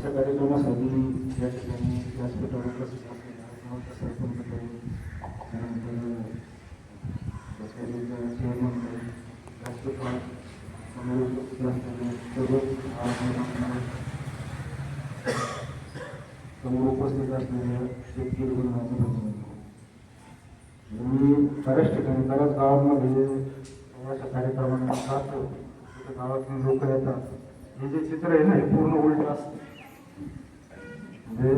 आजच्या कार्यक्रमासाठी या ठिकाणी व्यासपीठावर उपस्थित असलेल्या सरपंच त्यानंतर चेअरमन व्यासपीठावर समोर उपस्थित असलेले समोर उपस्थित असलेल्या शेतकरी बंधूंनी मी बऱ्याच ठिकाणी बऱ्याच गावांमध्ये अशा कार्यक्रमांना जातो तिथे गावातून लोक येतात. हे जे चित्र आहे ना हे पूर्ण उलट असतं. म्हणजे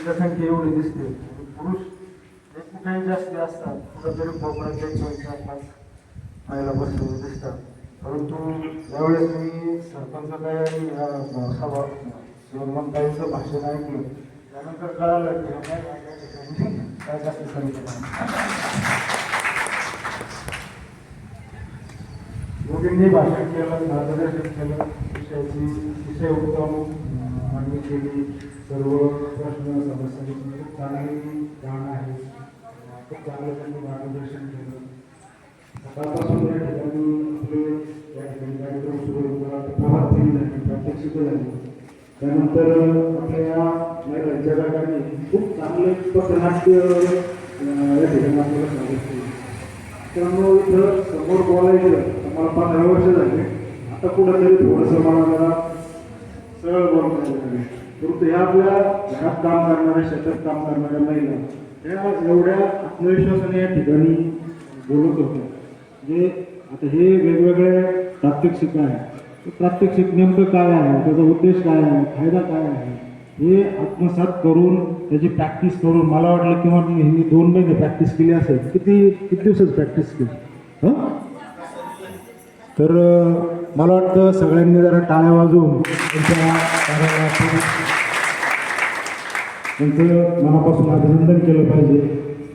जनसंख्या एवढी दिसते पुरुष एकमेकांनी जास्त असतात. कुठंतरी कोकणात एक 4-5 महिला बसलेले दिसतात. परंतु यावेळेस मी सरपंच काय आणि सभा चेअरमनताईंचं भाषण ऐकलं त्यानंतर कळालं की काय जास्त संख्या दोघींनी भाषण केलं, मार्गदर्शन केलं, विषय उत्तम मांडणी केली. सर्व प्रश्न समस्यांची खूप चांगली जाण आहे. खूप चांगलं त्यांनी मार्गदर्शन केलं. सकाळपासून या ठिकाणी आपले या ठिकाणी कार्यक्रम सुरू होता. प्रभात फेरी झाली, प्रात्यक्षिकं झाली. त्यानंतर आपल्या महिलांच्या गटाने खूप चांगले पथनाट्य या ठिकाणी आपल्याला स्वागत केलं. त्यामुळे इथं समोर बोलायचं मला 15 वर्ष झाले. आता कुठंतरी थोडंसं मला सरळ बोलता येईल. परंतु ह्या आपल्या घरात काम करणाऱ्या शेतात काम करणाऱ्या महिला त्या एवढ्या आत्मविश्वासाने या ठिकाणी बोलत होत्या. म्हणजे आता हे वेगवेगळे प्रात्यक्षिक आहे. प्रात्यक्षिक नेमकं काय आहे, त्याचा उद्देश काय आहे, फायदा काय आहे हे आत्मसात करून त्याची प्रॅक्टिस करून मला वाटलं किंवा मी 2 महिने प्रॅक्टिस केली असेल. किती दिवसाच प्रॅक्टिस केली तर मला वाटतं सगळ्यांनी जरा टाळ्या वाजवून त्यांचं मनापासून अभिनंदन केलं पाहिजे.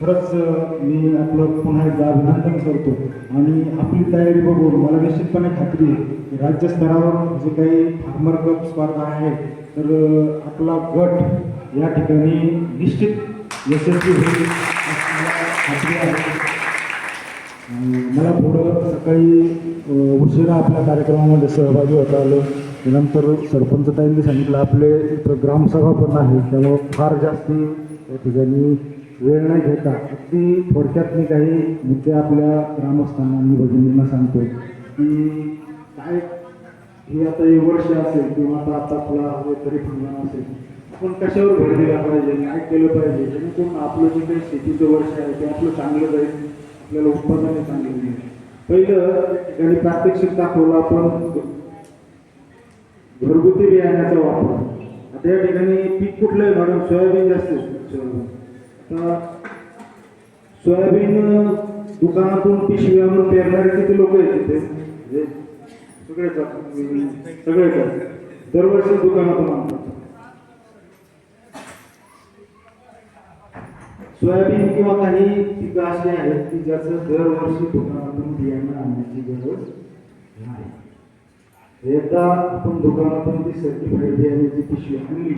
खरंच मी आपलं पुन्हा एकदा अभिनंदन करतो. आणि आपली तयारी बघून मला निश्चितपणे खात्री आहे की राज्यस्तरावर जे काही फार्मर कप स्पर्धा आहे तर आपला गट या ठिकाणी निश्चित यशस्वी होईल खात्री आहे. मला थोडं सकाळी उशिरा आपल्या कार्यक्रमामध्ये सहभागी होता आलं. त्यानंतर सरपंचताईंनी सांगितलं आपले इथं ग्रामसभा पण आहे त्यामुळं फार जास्ती या ठिकाणी वेळ नाही घेता अगदी थोडक्यात मी काही मुद्दे आपल्या ग्रामस्थांना आणि भगिनींना सांगतो की काय हे आता हे वर्ष असेल किंवा आता आपला तरी हंगाम असेल आपण कशावर भर दिला पाहिजे, काय केलं पाहिजे जेणेकरून आपलं जे काही शेतीचं वर्ष आहे ते आपलं चांगलं जाईल, आपल्याला उत्पादन चांगलं मिळेल. पहिलं ठिकाणी प्रात्यक्षिक दाखवलं आपण घरगुती बियाण्याचा वापर. आता या ठिकाणी पीक कुठलं आहे मॅडम? सोयाबीन जास्त आहे. सोयाबीन दुकानातून पिशवी आणून पेरणारे किती लोक आहेत तिथे? सगळे दरवर्षी दुकानातून आणतात. सोयाबीन किंवा काही पिकं अशी आहेत की ज्याचं दरवर्षी दुकानातून बियाणं आणण्याची गरज नाही. एकदा आपण दुकानातून ती सर्टिफाईड बियाण्याची पिशवी आणली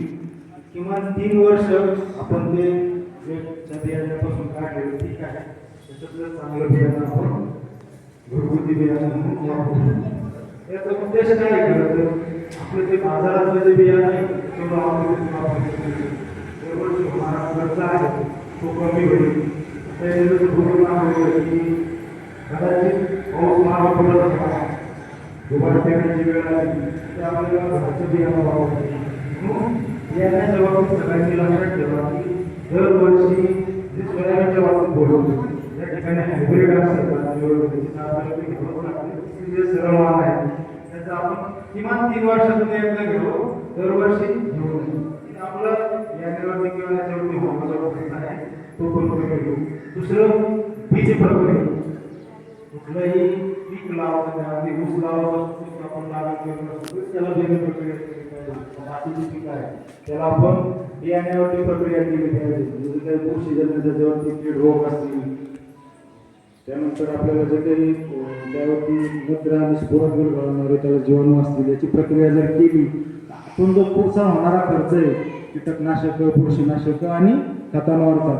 किमान 3 वर्ष आपण ते बियाण्यापासून काढलेलं ठीक आहे त्याच्यातलं चांगलं बियाणं आपण घरगुती बियाणं म्हणून वापरू. याचा उद्देश काय करत आपलं जे बाजारातलं जे बियाणं आहे तेवढं दरवर्षी होणारा खर्च आहे तो कमी होईल. की कदाचित पाऊस महाग पडत असला दुबार पेरण्याची वेळ आली तर आपल्याला घरचं बियाणं वापरायचं म्हणून बियाण्याच्या बाबतीत सगळ्यांनी लक्षात ठेवा की दरवर्षी जे सोयाबीनच्या बाबतीत बोलवतो या ठिकाणी हायब्रिड असेल सरळ वाहन आहे त्याचं आपण किमान 3 वर्षातून एकदा घेऊ, दरवर्षी घेऊ. आपलं बियाण्यावरती किंवा याच्यावरती होण्याचा प्रश्न आहे तो पण कमी घेऊ. दुसरं बीज प्रक्रिया. कुठलंही पीक लावताना ऊस लावत आपण लागवड करतो त्याला बीज प्रक्रिया मातीची पीक आहे त्याला आपण बियाण्यावरती प्रक्रिया केली पाहिजे. जसं काही बुरशीजन्य त्याच्यावरती कीड रोग असतील त्यानंतर आपल्याला जे काही त्यावरती मुद्रा आणि स्फोरक घालणारे त्याला जीवाणू असतील याची प्रक्रिया जर केली आपण जो पुढचा होणारा खर्च आहे कीटकनाशक बुरशीनाशक आणि खतांवरचा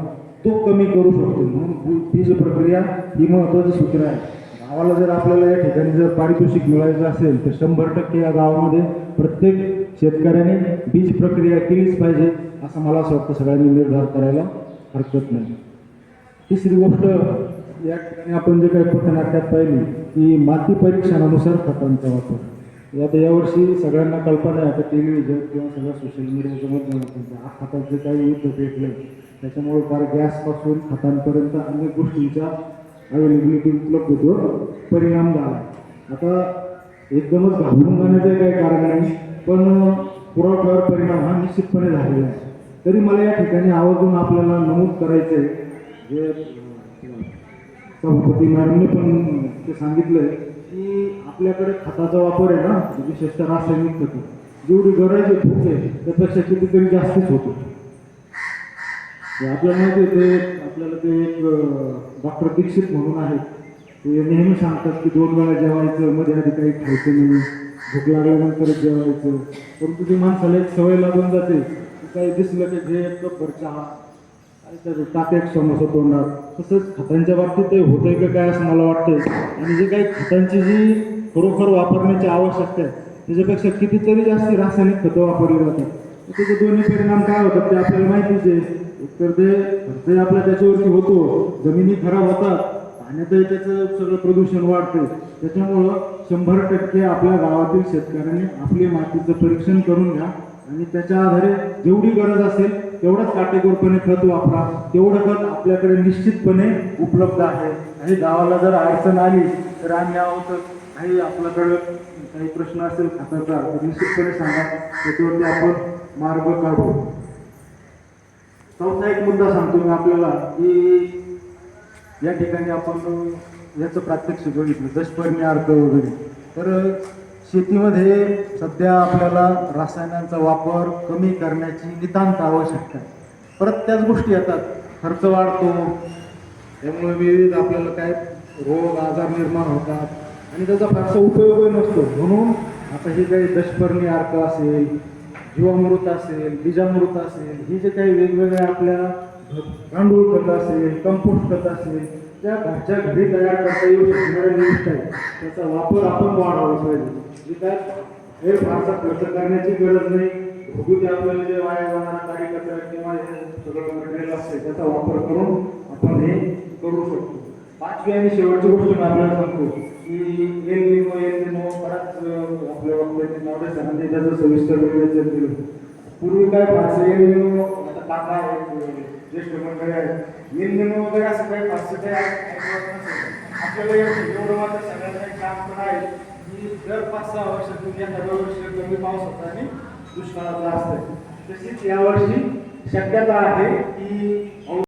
तो कमी करू शकतो. म्हणून बीज प्रक्रिया ही महत्त्वाचं सूत्र आहे. गावाला जर आपल्याला या ठिकाणी जर पारितोषिक मिळायचं असेल तर 100% या गावामध्ये प्रत्येक शेतकऱ्याने बीज प्रक्रिया केलीच पाहिजे, असं मला असं वाटतं. सगळ्यांनी निर्धार करायला हरकत नाही. तिसरी गोष्ट, या ठिकाणी आपण जे काही पथनाट्यात पाहिली की माती परीक्षणानुसार खतांचा वापर. आता यावर्षी सगळ्यांना कल्पना आहे, आता टेलिव्हिजन किंवा सगळ्या सोशल मीडियाच्या माध्यमातून खतांचे काही युद्ध पेटले, त्याच्यामुळे फार गॅसपासून खतांपर्यंत अनेक गोष्टींच्या अवेलेबिलिटी उपलब्धतेवर परिणाम झाला. आता एकदमच घाबरून जाण्याचं काही कारण नाही, पण पुरवठ्यावर परिणाम हा निश्चितपणे झालेला आहे. तरी मला या ठिकाणी आवर्जून आपल्याला नमूद करायचं आहे, जे सभापती मॅडमने पण ते सांगितलंय की आपल्याकडे खताचा वापर आहे ना, विशेषतः रासायनिक खतं जेवढी गरज होते त्यापेक्षा कितीतरी जास्तीच होतो. आपल्याला माहिती आहे, ते आपल्याला ते एक डॉक्टर दीक्षित म्हणून आहेत, ते नेहमी सांगतात की 2 वेळा जेवायचं, मध्ये आधी काही खायचं नाही, भूक लागल्यानंतरच जेवायचं. परंतु ती माणसाला एक सवय लागून जाते की काही दिसलं की जे एक कप भर चहा आणि तर तात्यात समोसा तोंडात. तसंच खतांच्या बाबतीत ते होतंय का काय असं मला वाटतंय. आणि जे काही खतांची जी खरोखर वापरण्याची आवश्यकता आहे त्याच्यापेक्षा कितीतरी जास्त रासायनिक खतं वापरली जातात. त्याचे दोन्ही परिणाम काय होतात ते आपल्याला माहितीच आहे. एकतर ते खर्च आपल्या त्याच्यावरती होतो, जमिनी खराब होतात, पाण्यातही त्याचं सगळं प्रदूषण वाढतं. त्याच्यामुळं 100% आपल्या गावातील शेतकऱ्यांनी आपली मातीचं परीक्षण करून घ्या आणि त्याच्या आधारे जेवढी गरज असेल तेवढंच काटेकोरपणे खत वापरा. तेवढं खत आपल्याकडे निश्चितपणे उपलब्ध आहे. आणि गावाला जर अडचण आली तर आम्ही आहोत, काही आपल्याकडं काही प्रश्न असेल खताचा तर निश्चितपणे सांगा, त्याच्यावरती आपण मार्ग काढू. चौथा एक मुद्दा सांगतो मी आपल्याला की या ठिकाणी आपण याचं प्रात्यक्षिक बघितलं, दशपर्णी अर्थ वगैरे. तर शेतीमध्ये सध्या आपल्याला रसायनांचा वापर कमी करण्याची नितांत आवश्यकता आहे. परत त्याच गोष्टी येतात, खर्च वाढतो, त्यामुळे विविध आपल्याला काय रोग आजार निर्माण होतात आणि त्याचा फारसा उपयोग नसतो. म्हणून आता हे काही दशपर्णी अर्थ असेल, जीवामृत असेल, बीजामृत असेल, ही जे काही वेगवेगळ्या आपल्या गांडूळ खत असेल, कंपोस्ट खत असेल, त्या घरच्या घरी तयार करता येऊ शकणाऱ्या गोष्ट आहे, त्याचा वापर आपण वाढवला पाहिजे. जे काय हे फारसा खर्च करण्याची गरज नाही. घरगुती आपल्याला जे वाया जाणारा कार्यकर्ता किंवा हे सगळं मटेरियल असते त्याचा वापर करून आपण हे करू शकतो. पाचवी आणि शेवटची गोष्ट मी आपल्याला सांगतो की एल निनो बराच आपल्या वक्त्याचे नॉलेज आहे, त्याचं सविस्तर विवेचन केलं. पूर्वी काय फारसं एल निनो, आता काका आहे, ज्येष्ठ मंडळी आहे, एल निनो वगैरे असं काही फारसं काही आपल्याला एवढं मात्र सगळ्यांना एक काम पण आहे की दर 5-6 वर्षातून एखाद्या वर्षी कमी पाऊस होता आणि दुष्काळाचा असतं. तशीच यावर्षी शक्यता आहे की